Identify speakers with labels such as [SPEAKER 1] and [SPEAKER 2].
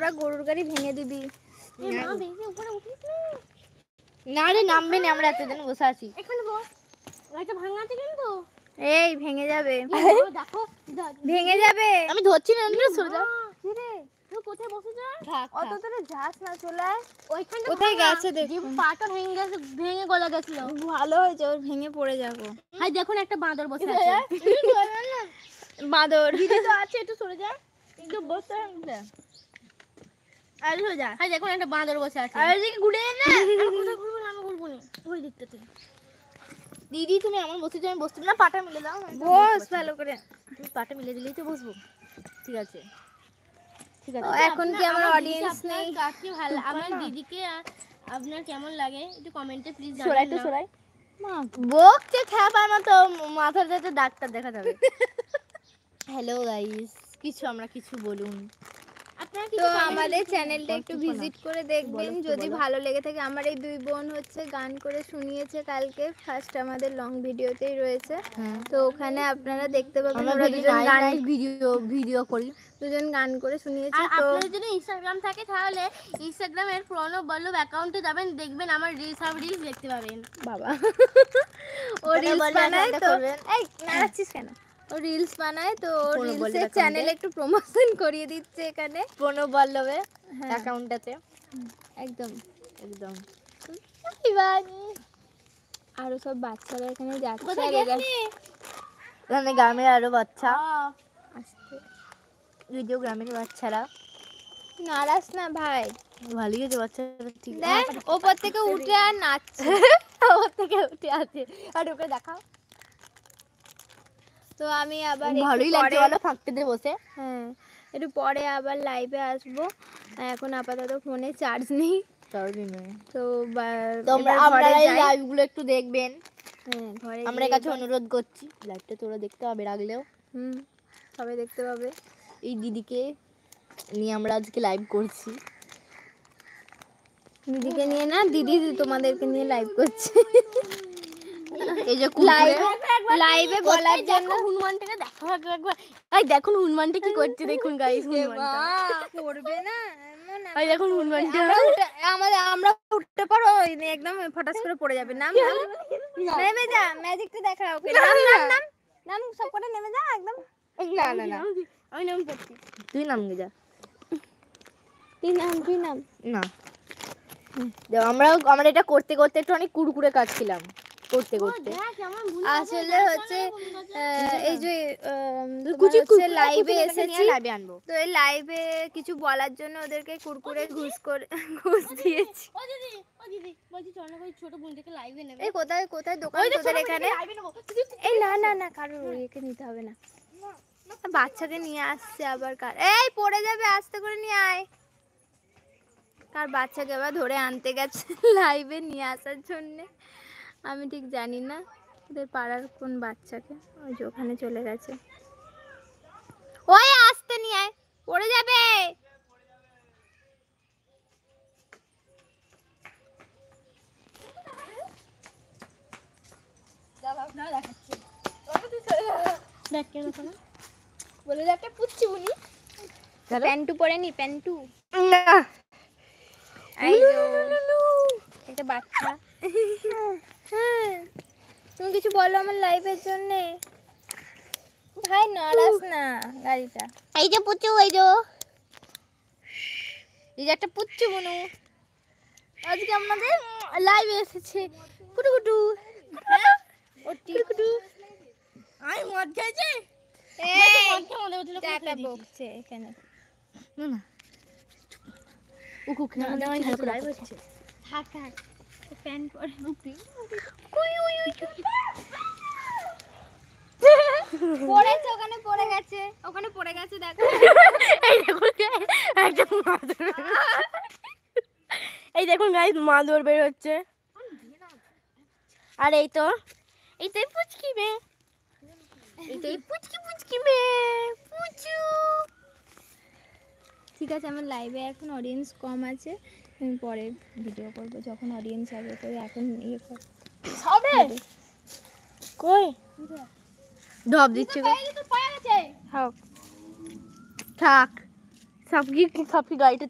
[SPEAKER 1] তোরা গরুর গাড়ি ভেঙে দিবি।
[SPEAKER 2] না রে নামবে না, আমরা এতদিন বসে আছি।
[SPEAKER 1] এই ভেঙে যাবে, ভেঙে যাবে।
[SPEAKER 2] আমি ধরছি না, সরে যা।
[SPEAKER 1] কোথায় বসে যা,
[SPEAKER 2] থাক
[SPEAKER 1] অত তোরা যাস না, চলে আয়।
[SPEAKER 2] ওইখানটা
[SPEAKER 1] কোথায় গেছে দেখো,
[SPEAKER 2] পাটা ভেঙে গেছে, ভেঙে গলা গেছিল।
[SPEAKER 1] ভালো হয়েছে, ওর ভেঙে পড়ে যাবো।
[SPEAKER 2] হাই দেখুন একটা বাঁদর বসে আছে।
[SPEAKER 1] বাঁদর
[SPEAKER 2] দিদি তো আছে, একটু সরে যা, একটু বসে আছে। আর সরে যা। হাই দেখুন একটা বাঁদর বসে আছে। আর এদিকে ঘুরে না, আমি কোথায় ঘুরবো না, আমি ঘুরবো না, ওই দিকটাতে। দিদি তুমি আমার বসেছো, আমি বসতে না, পাটা মিলে দাও।
[SPEAKER 1] বস ভালো করে,
[SPEAKER 2] তুমি পাটা মিলে দিলেই তো বসবো। ঠিক আছে ঠিক আছে।
[SPEAKER 1] এখন কি আমার অডিয়েন্স নেই?
[SPEAKER 2] কাকে ভালো, আমার দিদিকে আপনার কেমন লাগে একটু কমেন্টে প্লিজ জানান।
[SPEAKER 1] সরাই তো সরাই,
[SPEAKER 2] বকছে খ্যাপার মতো, মাথার যাতে ডাক্তার দেখা যাবে। হ্যালো গাইস, আমরা কিছু বলুন। আপনারা
[SPEAKER 1] তো আমাদের চ্যানেলটা একটু ভিজিট করে দেখবেন যদি ভালো লেগে থাকে। আমার এই দুই বোন হচ্ছে গান করে শুনিয়েছে কালকে, ফার্স্ট আমাদের লং ভিডিওতেই রয়েছে। তো ওখানে আপনারা দেখতে পাবেন, ওরা দুজন গান
[SPEAKER 2] ভিডিও করি,
[SPEAKER 1] দুজন গান করে শুনিয়েছে।
[SPEAKER 2] আর
[SPEAKER 1] তো
[SPEAKER 2] আপনাদের যদি ইনস্টাগ্রাম থাকে তাহলে ইনস্টাগ্রামের পুরনো বল্লভ অ্যাকাউন্টে যাবেন, দেখবেন আমার রিলস দেখতে পাবেন।
[SPEAKER 1] বাবা ও রিলস বানায় তো, এই নাড়াচ্ছিস কেন? ও রিলস বানায় তো, রিলসের চ্যানেলে একটু প্রমোশন করিয়ে দিচ্ছে এখানে
[SPEAKER 2] প্রণব বল্লভের অ্যাকাউন্টটাতে।
[SPEAKER 1] একদম
[SPEAKER 2] একদম।
[SPEAKER 1] আরো সব বাচ্চারা এখানে যাচ্ছে,
[SPEAKER 2] এখানে গ্রামের আরো বাচ্চা
[SPEAKER 1] আসছে।
[SPEAKER 2] ভিডিও গ্রামের বাচ্চারা,
[SPEAKER 1] নারাস না ভাই,
[SPEAKER 2] ভালোই আছে বাচ্চারা। ঠিক
[SPEAKER 1] দেখ ওপর থেকে উঠে আর নাচছে,
[SPEAKER 2] ওপর থেকে উঠে আছে, আর ওকে দেখাও।
[SPEAKER 1] তো আমি আবার
[SPEAKER 2] ভালোই লাগছে বলো ফাঁকতে বসে।
[SPEAKER 1] হ্যাঁ, একটু পরে আবার লাইভে আসবো। এখন আপাতত ফোনে চার্জ নেই, তো
[SPEAKER 2] আপনারা এই লাইভগুলো একটু দেখবেন।
[SPEAKER 1] হ্যাঁ, ঘরে
[SPEAKER 2] আমরা কাছে অনুরোধ করছি, লাইভটা তোরা দেখতে হবে রাখলেও।
[SPEAKER 1] সবাই দেখতে পাবে।
[SPEAKER 2] এই দিদিকে নিয়ে আমরা আজকে লাইভ করছি।
[SPEAKER 1] দিদিকে নিয়ে না, দিদি তোমাদেরকে নিয়ে লাইভ করছে।
[SPEAKER 2] এই যে
[SPEAKER 1] লাইভে বলার জন্য
[SPEAKER 2] হনুমানটাকে দেখো একবার। এই দেখুন হনুমানটা কি করছে, দেখুন গাইস হনুমানটা
[SPEAKER 1] পড়বে না।
[SPEAKER 2] এই দেখুন হনুমানটা,
[SPEAKER 1] আমরা উঠতে পারো, একদম ফটাস করে পড়ে যাবে। নাম নেমে যা, ম্যাজিকটা দেখা ওকে। নাম সব করে নেমে যা একদম।
[SPEAKER 2] না না না, আমি নাম করছি, তুই নাম যা।
[SPEAKER 1] তুই নাম
[SPEAKER 2] না, আমরা এটা করতে করতে একটু অনেক কুড়কুড়ে কাটছিলাম করতে করতে।
[SPEAKER 1] আসলে হচ্ছে এই যে লাইভে এসেছি, তো এই লাইভে কিছু বলার জন্য ওদেরকে কুড়কুড়ে ঘুষ দিয়েছি। এই কোথায় কোথায় দোকান তোদের এখানে? এই না না না, কারোর একে নিতে হবে না, বাচ্চাকে নিয়ে আসছে আবার। কার এই পড়ে যাবে, আস্তে করে নিয়ে আয়। কার বাচ্চাকে আবার ধরে আনতে গেছে লাইভে নিয়ে আসার জন্যে, আমি ঠিক জানি না ওদের পাড়ার কোন বাচ্চাকে। ওই যে ওখানে চলে গেছে, ওই আসতে নিয়ে আয়, পড়ে যাবে। বলে যাকে পুচ্ছি উনি প্যান্টু পরে নি, প্যান্টু একটা বাচ্চা। তুমি কিছু বলো আমার লাইফের জন্য ভাই, নারাস না গাড়িটা।
[SPEAKER 2] এই যে পুচু, এই যে একটা পুচু বনু আজকে আমাদের লাইভে এসেছে। কুটু কুটু কুটু, আই মদ খাইছে,
[SPEAKER 1] টাকা বকছে এখানে।
[SPEAKER 2] না না ওকে না আমাদের লাইভ হচ্ছে।
[SPEAKER 1] থাক থাক, প্যান্ট পরে পড়েছে, ওখানে পড়ে গেছে, ওখানে পড়ে গেছে দেখো।
[SPEAKER 2] এই দেখুন একটা মাদুর, এই দেখুন গাইস মাদুর বের হচ্ছে। আর এই তো পুচকি মেয়ে, এই পুচকি মেয়ে পুচু।
[SPEAKER 1] ঠিক আছে, আমার লাইভে এখন অডিয়েন্স কম আছে, আমি পরে ভিডিও করবো যখন অডিয়েন্স হবে। তো এখন ইয়ে কর
[SPEAKER 2] হবে কই ডব দিচ্ছে থাক সবকি গাড়িটা